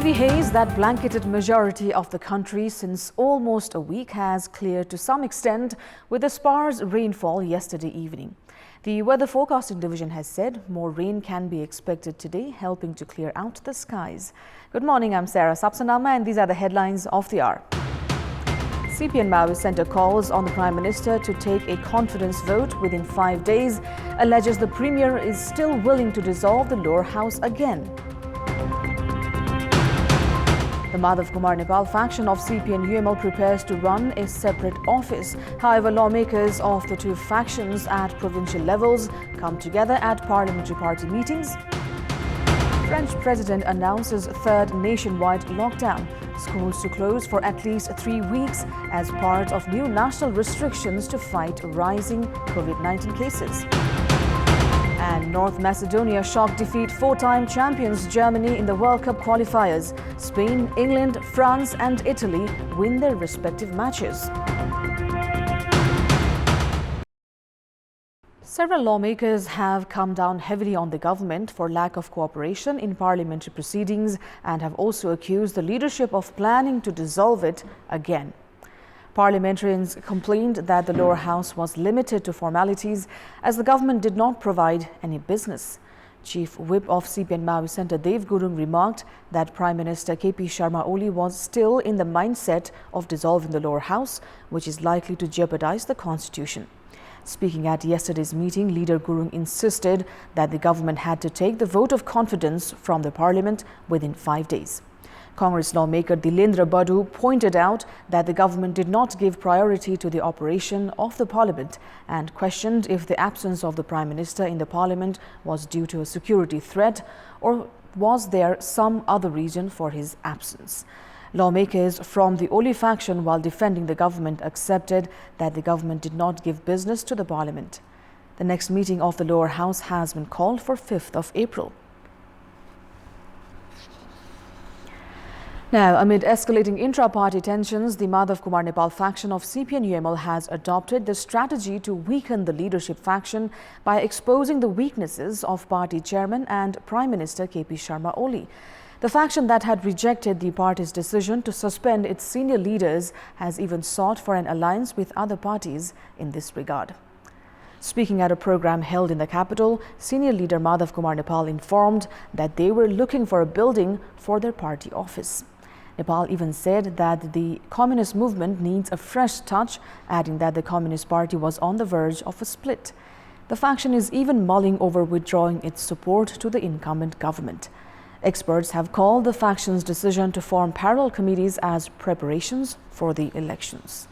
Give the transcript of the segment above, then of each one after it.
heavy haze that blanketed majority of the country since almost a week has cleared to some extent with a sparse rainfall yesterday evening. The Weather Forecasting Division has said more rain can be expected today, helping to clear out the skies. Good morning, I'm Sarah Sapsanama and these are the headlines of the hour. CPN Maoist Centre calls on the Prime Minister to take a confidence vote within 5 days, alleges the Premier is still willing to dissolve the lower house again. The Madhav Kumar Nepal faction of CPN-UML prepares to run a separate office. However, lawmakers of the two factions at provincial levels come together at parliamentary party meetings. French President announces third nationwide lockdown. Schools to close for at least 3 weeks as part of new national restrictions to fight rising COVID-19 cases. And North Macedonia shock defeat four-time champions Germany in the World Cup qualifiers. Spain, England, France and Italy win their respective matches. Several lawmakers have come down heavily on the government for lack of cooperation in parliamentary proceedings and have also accused the leadership of planning to dissolve it again. Parliamentarians complained that the lower house was limited to formalities as the government did not provide any business. Chief Whip of CPN Maoist Centre Dev Gurung remarked that Prime Minister KP Sharma Oli was still in the mindset of dissolving the lower house, which is likely to jeopardize the constitution. Speaking at yesterday's meeting, Leader Gurung insisted that the government had to take the vote of confidence from the parliament within 5 days. Congress lawmaker Dilendra Badu pointed out that the government did not give priority to the operation of the parliament and questioned if the absence of the Prime Minister in the parliament was due to a security threat or was there some other reason for his absence. Lawmakers from the Oli faction, while defending the government, accepted that the government did not give business to the parliament. The next meeting of the lower house has been called for 5th of April. Now, amid escalating intra-party tensions, the Madhav Kumar Nepal faction of CPN-UML has adopted the strategy to weaken the leadership faction by exposing the weaknesses of party chairman and Prime Minister KP Sharma Oli. The faction that had rejected the party's decision to suspend its senior leaders has even sought for an alliance with other parties in this regard. Speaking at a program held in the capital, senior leader Madhav Kumar Nepal informed that they were looking for a building for their party office. Nepal even said that the communist movement needs a fresh touch, adding that the Communist Party was on the verge of a split. The faction is even mulling over withdrawing its support to the incumbent government. Experts have called the faction's decision to form parallel committees as preparations for the elections.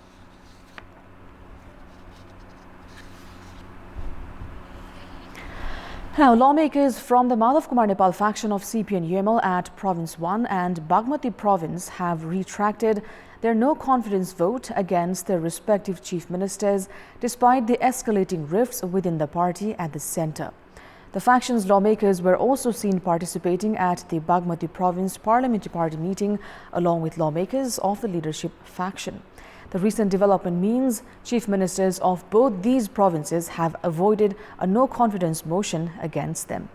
Now, lawmakers from the Madhav Kumar Nepal faction of CPN-UML at Province 1 and Bagmati Province have retracted their no-confidence vote against their respective chief ministers despite the escalating rifts within the party at the centre. The faction's lawmakers were also seen participating at the Bagmati Province Parliamentary Party meeting along with lawmakers of the leadership faction. The recent development means chief ministers of both these provinces have avoided a no-confidence motion against them.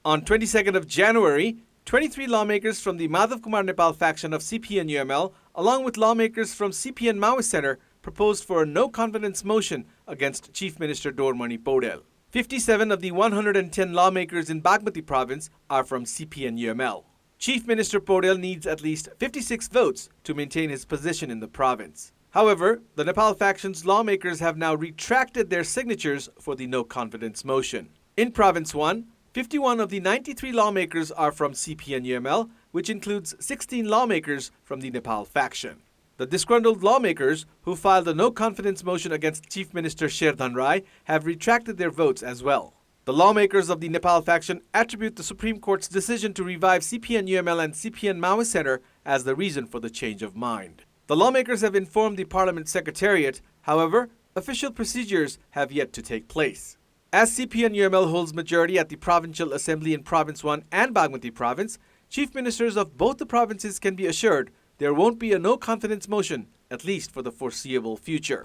On 22nd of January, 23 lawmakers from the Madhav Kumar Nepal faction of CPN-UML, along with lawmakers from CPN Maoist Centre, proposed for a no-confidence motion against Chief Minister Dormani Paudel. 57 of the 110 lawmakers in Bagmati province are from CPN-UML. Chief Minister Paudel needs at least 56 votes to maintain his position in the province. However, the Nepal faction's lawmakers have now retracted their signatures for the no-confidence motion. In Province 1, 51 of the 93 lawmakers are from CPN-UML, which includes 16 lawmakers from the Nepal faction. The disgruntled lawmakers who filed a no-confidence motion against Chief Minister Sherdhan Rai have retracted their votes as well. The lawmakers of the Nepal faction attribute the Supreme Court's decision to revive CPN-UML and CPN Maoist Centre as the reason for the change of mind. The lawmakers have informed the Parliament Secretariat, however, official procedures have yet to take place. As CPN-UML holds majority at the Provincial Assembly in Province 1 and Bagmati Province, chief ministers of both the provinces can be assured there won't be a no-confidence motion, at least for the foreseeable future.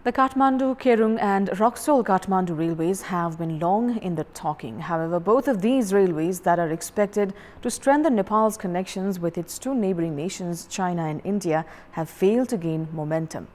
The Kathmandu, Kerung and Roksul Kathmandu railways have been long in the talking. However, both of these railways that are expected to strengthen Nepal's connections with its two neighboring nations, China and India, have failed to gain momentum.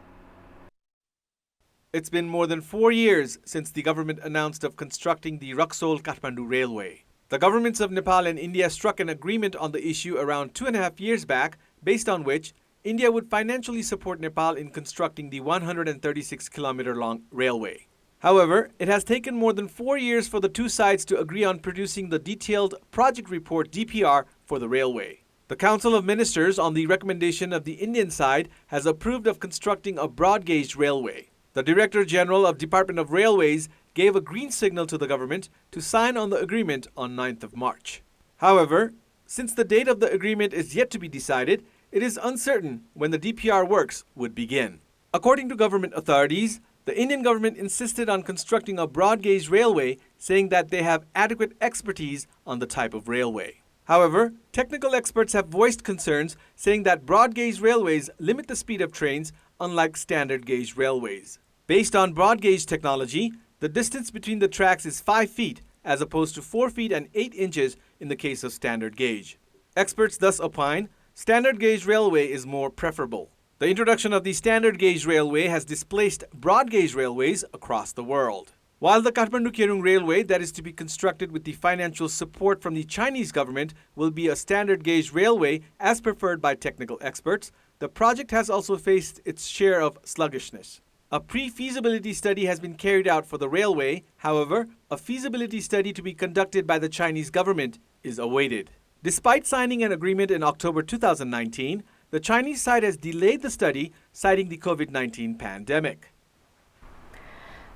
It's been more than 4 years since the government announced of constructing the Roksul-Kathmandu railway. The governments of Nepal and India struck an agreement on the issue around 2.5 years back, based on which India would financially support Nepal in constructing the 136-kilometer-long railway. However, it has taken more than 4 years for the two sides to agree on producing the detailed project report DPR for the railway. The Council of Ministers, on the recommendation of the Indian side, has approved of constructing a broad-gauge railway. The Director General of Department of Railways gave a green signal to the government to sign on the agreement on 9th of March. However, since the date of the agreement is yet to be decided, it is uncertain when the DPR works would begin. According to government authorities, the Indian government insisted on constructing a broad-gauge railway, saying that they have adequate expertise on the type of railway. However, technical experts have voiced concerns, saying that broad-gauge railways limit the speed of trains, unlike standard-gauge railways. Based on broad-gauge technology, the distance between the tracks is 5 feet, as opposed to 4 feet and 8 inches in the case of standard gauge. Experts thus opine standard gauge railway is more preferable. The introduction of the standard gauge railway has displaced broad gauge railways across the world. While the Kathmandu-Kerung railway that is to be constructed with the financial support from the Chinese government will be a standard gauge railway as preferred by technical experts, the project has also faced its share of sluggishness. A pre-feasibility study has been carried out for the railway. However, a feasibility study to be conducted by the Chinese government is awaited. Despite signing an agreement in October 2019, the Chinese side has delayed the study, citing the COVID-19 pandemic.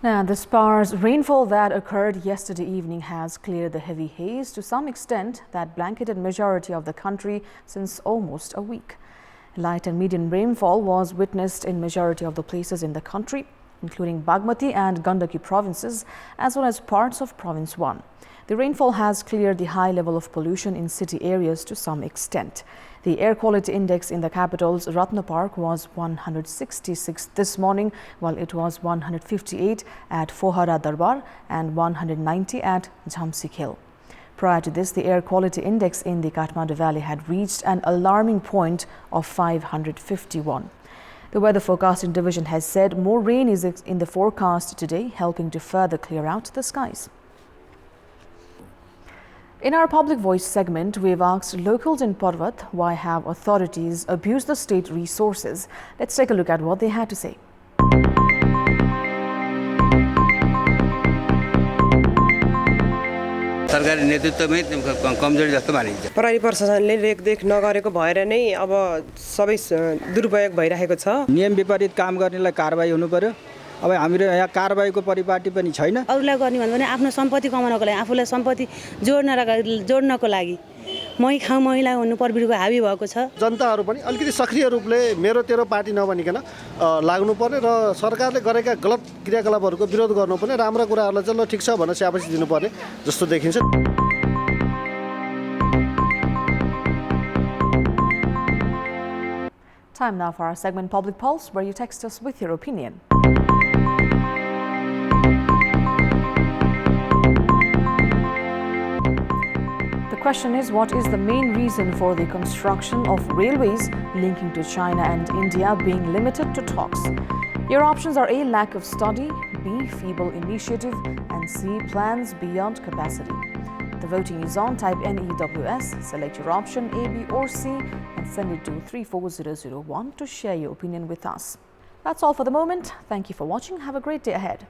Now, the sparse rainfall that occurred yesterday evening has cleared the heavy haze to some extent that blanketed majority of the country since almost a week. Light and medium rainfall was witnessed in majority of the places in the country, including Bagmati and Gandaki provinces, as well as parts of Province 1. The rainfall has cleared the high level of pollution in city areas to some extent. The air quality index in the capital's Ratna Park was 166 this morning, while it was 158 at Fohara Darbar and 190 at Jhamsi Khel. Prior to this, the air quality index in the Kathmandu Valley had reached an alarming point of 551. The Weather Forecasting Division has said more rain is in the forecast today, helping to further clear out the skies. In our Public Voice segment, we have asked locals in Parvat why have authorities abused the state resources. Let's take a look at what they had to say. सरकारी नेतृत्वमै कमजोरी जस्तो मानिन्छ। प्रहरी प्रशासनले रेखदेख नगरेको भएर नै अब सबै दुरुपयोग भइरहेको छ। नियम विपरीत काम गर्नेलाई कारबाही हुनु पर्यो। अब हाम्रो यहाँ कारबाहीको परिपाटी पनि छैन। अरूलाई गर्ने भन्दा पनि आफ्नो सम्पत्ति कमाउनको लागि, आफूलाई सम्पत्ति जोड्नको लागि मै खाऊ महिला हुनु प्रवृत्तिको हावी भएको छ। जनताहरू पनि अलिकति सक्रिय रूपले मेरो तेरो पार्टी नभनिकन लाग्नु पर्ने र सरकारले गरेका गलत क्रियाकलापहरूको विरोध गर्नुपर्ने, राम्रो कुराहरूलाई चाहिँ ल ठिक छ भनेर स्याबासी दिनुपर्ने जस्तो देखिन्छ। Time now for our segment Public Pulse, where you text us with your opinion. The question is, what is the main reason for the construction of railways linking to China and India being limited to talks? Your options are A, lack of study, B, feeble initiative, and C, plans beyond capacity. The voting is on. Type NEWS, select your option A, B or C and send it to 34001 to share your opinion with us. That's all for the moment. Thank you for watching. Have a great day ahead.